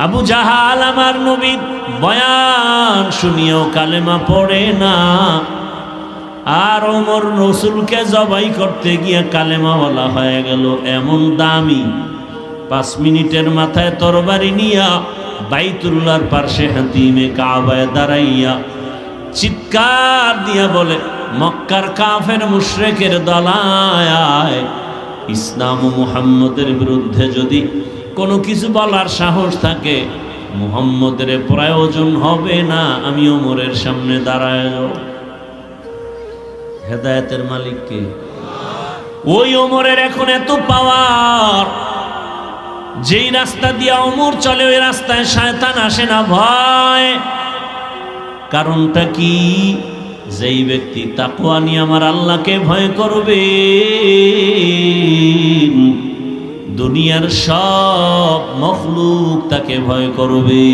আবু জাহাল আমার নবীর বয়ান শুনিয়েও কালেমা পড়ে না, আর ওমর রসুলকে জবাই করতে গিয়ে কালেমাওয়ালা হয়ে গেল। এমন দামি 5 মিনিটের মাথায় তরবারি নিয়া বাইতুল্লাহর পার্শ্বে হাতিমে কাবায় দাঁড়াইয়া চিৎকার দিয়া বলে, মক্কার কাফের মুশরিকের দলায় ইসলাম ও মুহাম্মদের বিরুদ্ধে যদি কোনো কিছু বলার সাহস থাকে, মুহাম্মদের প্রয়োজন হবে না, আমি ওমরের সামনে দাঁড়ায় যাব। হেদায়েতের মালিক কে? ওই ওমরের এখন এত পাওয়ার, যেই রাস্তা দিয়া ওমর চলে ওই রাস্তায় শয়তান আসে না ভয়। কারণটা কি? যেই ব্যক্তি তাকওয়া নিয়ে আমার আল্লাহকে ভয় করবে, দুনিয়ার সব মখলুক তাকে ভয় করবে।